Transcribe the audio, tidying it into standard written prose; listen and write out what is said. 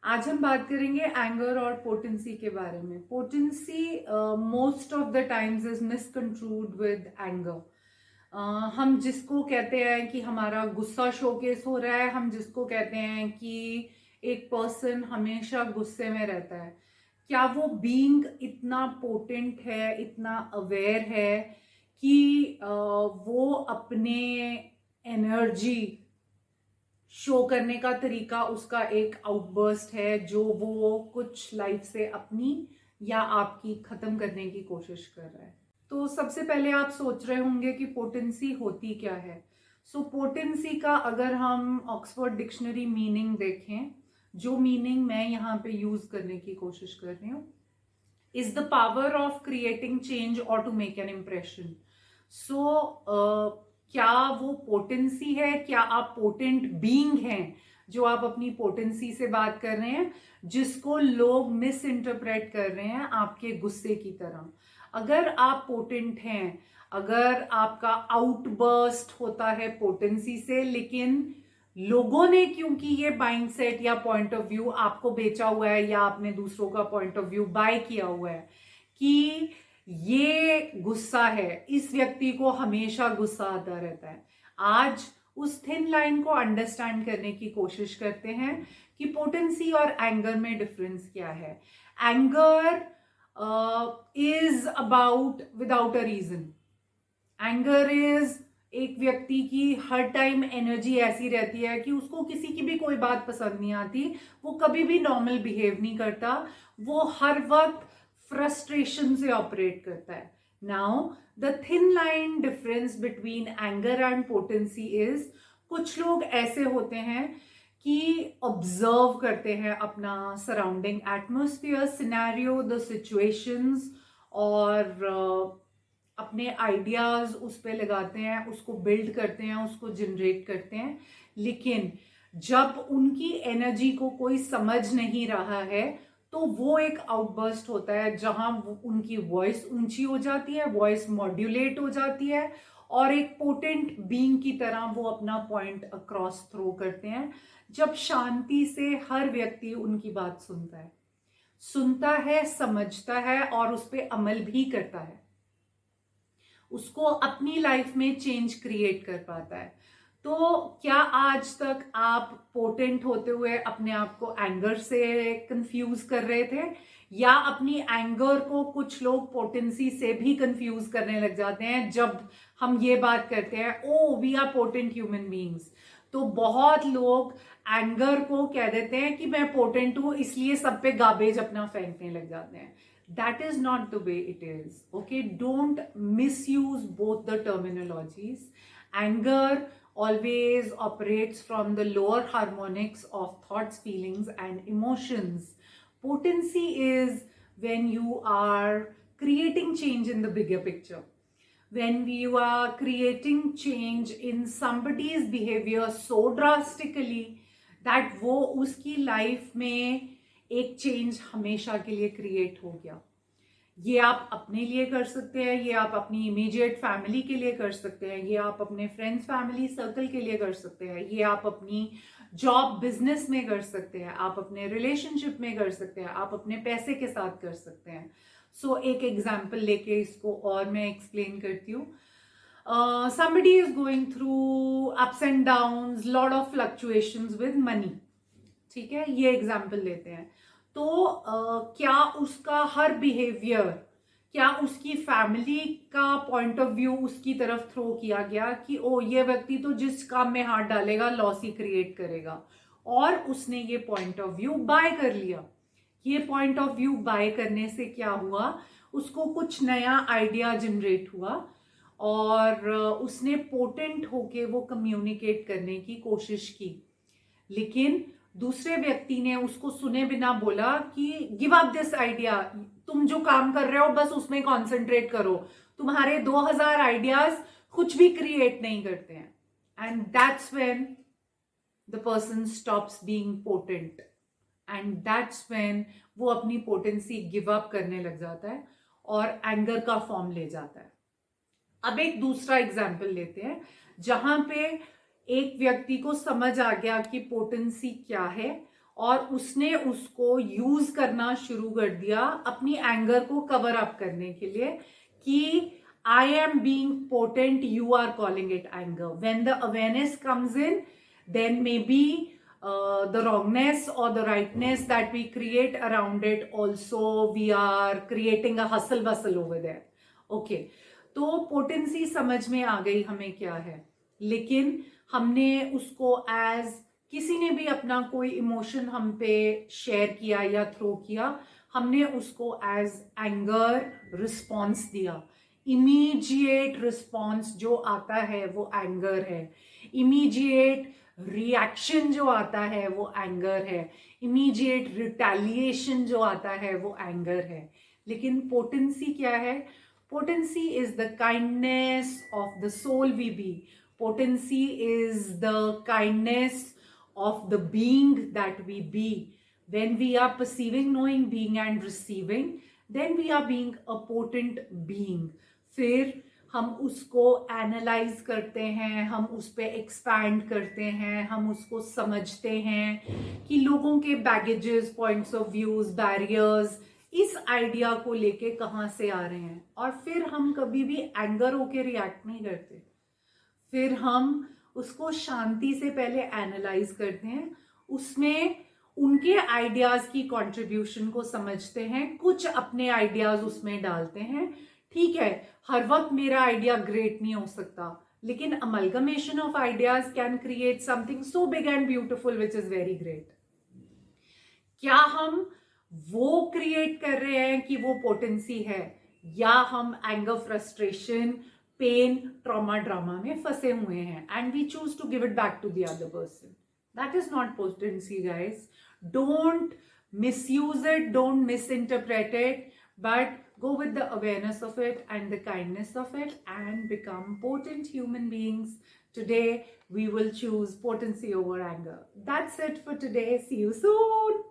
आज हम बात करेंगे एंगर और पोटेंसी के बारे में। Potency most of the times is miscontrolled with anger. हम जिसको कहते हैं कि हमारा गुस्सा शोकेस हो रहा है, हम जिसको कहते हैं कि एक पर्सन हमेशा गुस्से में रहता है, क्या वो बीइंग इतना पोटेंट है, इतना अवेयर है कि वो अपने एनर्जी शो करने का तरीका उसका एक आउटबर्स्ट है जो वो कुछ लाइफ से अपनी या आपकी खत्म करने की कोशिश कर रहा है। तो सबसे पहले आप सोच रहे होंगे कि पोटेंसी होती क्या है। पोटेंसी का अगर हम ऑक्सफोर्ड डिक्शनरी मीनिंग देखें, जो मीनिंग मैं यहाँ पे यूज करने की कोशिश कर रही हूँ, is the power of creating change और टू मेक एन इम्प्रेशन। क्या वो पोटेंसी है, क्या आप पोटेंट बीइंग हैं जो आप अपनी पोटेंसी से बात कर रहे हैं, जिसको लोग मिस इंटरप्रेट कर रहे हैं आपके गुस्से की तरह। अगर आप पोटेंट हैं, अगर आपका आउटबर्स्ट होता है पोटेंसी से, लेकिन लोगों ने क्योंकि ये माइंडसेट या पॉइंट ऑफ व्यू आपको बेचा हुआ है या आपने दूसरों का पॉइंट ऑफ व्यू बाय किया हुआ है कि ये गुस्सा है, इस व्यक्ति को हमेशा गुस्सा आता रहता है। आज उस थिन लाइन को अंडरस्टैंड करने की कोशिश करते हैं कि पोटेंसी और एंगर में डिफरेंस क्या है। Anger is about without a reason. Anger is एक व्यक्ति की हर टाइम एनर्जी ऐसी रहती है कि उसको किसी की भी कोई बात पसंद नहीं आती, वो कभी भी नॉर्मल बिहेव नहीं करता, वो हर वक्त फ्रस्ट्रेशन से ऑपरेट करता है। Now the thin line difference between anger and potency is, कुछ लोग ऐसे होते हैं कि ऑब्जर्व करते हैं अपना surrounding atmosphere, scenario, the situations, और अपने आइडियाज उस पे लगाते हैं, उसको बिल्ड करते हैं, उसको जनरेट करते हैं। लेकिन जब उनकी एनर्जी को कोई समझ नहीं रहा है तो वो एक आउटबर्स्ट होता है जहां उनकी वॉइस ऊंची हो जाती है, वॉइस मॉड्यूलेट हो जाती है, और एक पोटेंट बीइंग की तरह वो अपना पॉइंट अक्रॉस थ्रो करते हैं। जब शांति से हर व्यक्ति उनकी बात सुनता है, समझता है और उस पर अमल भी करता है, उसको अपनी लाइफ में चेंज क्रिएट कर पाता है। तो क्या आज तक आप पोटेंट होते हुए अपने आप को एंगर से कंफ्यूज कर रहे थे, या अपनी एंगर को कुछ लोग पोटेंसी से भी कंफ्यूज करने लग जाते हैं जब हम ये बात करते हैं oh we are potent human beings. तो बहुत लोग एंगर को कह देते हैं कि मैं पोटेंट हूं, इसलिए सब पे गार्बेज अपना फेंकने लग जाते हैं। That is not the way it is. Okay, don't misuse both the terminologies. Anger always operates from the lower harmonics of thoughts, feelings, and emotions. Potency is when you are creating change in the bigger picture. When you are creating change in somebody's behavior so drastically that वो उसकी life में एक change हमेशा के लिए create हो गया। ये आप अपने लिए कर सकते हैं, ये आप अपनी इमीडिएट फैमिली के लिए कर सकते हैं, ये आप अपने फ्रेंड्स फैमिली सर्कल के लिए कर सकते हैं, ये आप अपनी जॉब बिजनेस में कर सकते हैं, आप अपने रिलेशनशिप में कर सकते हैं, आप अपने पैसे के साथ कर सकते हैं। एक एग्जाम्पल लेके इसको और मैं एक्सप्लेन करती हूँ। somebody is going through ups and downs, lot of fluctuations with money, ठीक है, ये एग्जाम्पल लेते हैं। तो क्या उसका हर बिहेवियर, क्या उसकी फैमिली का पॉइंट ऑफ व्यू उसकी तरफ थ्रो किया गया कि ओ ये व्यक्ति तो जिस काम में हाथ डालेगा लॉस ही क्रिएट करेगा, और उसने ये पॉइंट ऑफ व्यू बाय कर लिया। ये पॉइंट ऑफ व्यू बाय करने से क्या हुआ, उसको कुछ नया आइडिया जनरेट हुआ और उसने पोटेंट होके वो कम्युनिकेट करने की कोशिश की। लेकिन दूसरे व्यक्ति ने उसको सुने बिना बोला कि गिव अप दिस आइडिया, तुम जो काम कर रहे हो बस उसमें कॉन्सेंट्रेट करो, तुम्हारे 2000 आइडियाज कुछ भी क्रिएट नहीं करते हैं। And that's when the person stops being potent, and that's when वो अपनी पोटेंसी गिव अप करने लग जाता है और एंगर का फॉर्म ले जाता है। अब एक दूसरा एग्जाम्पल लेते हैं जहां पे एक व्यक्ति को समझ आ गया कि पोटेंसी क्या है, और उसने उसको यूज करना शुरू कर दिया अपनी एंगर को कवर अप करने के लिए कि I am being potent, you are calling it anger. When the awareness comes in, then may be the wrongness or the rightness that we create around it, also we are creating a hustle bustle over there. Okay, तो potency समझ में आ गई हमें क्या है, लेकिन हमने उसको एज, किसी ने भी अपना कोई इमोशन हम पे शेयर किया या थ्रो किया, हमने उसको एज एंगर रिस्पॉन्स दिया. इमीडिएट रिस्पॉन्स जो आता है वो एंगर है. इमीडिएट रिएक्शन जो आता है वो एंगर है. इमीडिएट रिटेलिएशन जो आता है वो एंगर है. लेकिन पोटेंसी क्या है? Potency is the kindness of the soul we be. Potency is the kindness of the being that we be. When we are perceiving, knowing, being and receiving, then we are being a potent being. फिर हम उसको analyse करते हैं, हम उस पर expand करते हैं, हम उसको समझते हैं कि लोगों के baggages, points of views, barriers इस आइडिया को लेके कहाँ से आ रहे हैं. और फिर हम कभी भी एंगर होके रिएक्ट नहीं करते. फिर हम उसको शांति से पहले एनालाइज करते हैं, उसमें उनके आइडियाज की कंट्रीब्यूशन को समझते हैं, कुछ अपने आइडियाज उसमें डालते हैं. ठीक है, हर वक्त मेरा आइडिया ग्रेट नहीं हो सकता, लेकिन amalgamation of ideas can create something so big and beautiful which is very great. क्या हम वो क्रिएट कर रहे हैं कि वो पोटेंसी है, या हम anger, frustration, pain, trauma, drama में फंसे हुए हैं and we choose to give it back to the other person? That is not potency guys. Don't misuse it, don't misinterpret it, but go with the awareness of it and the kindness of it and become potent human beings. Today we will choose potency over anger. That's it for today. See you soon.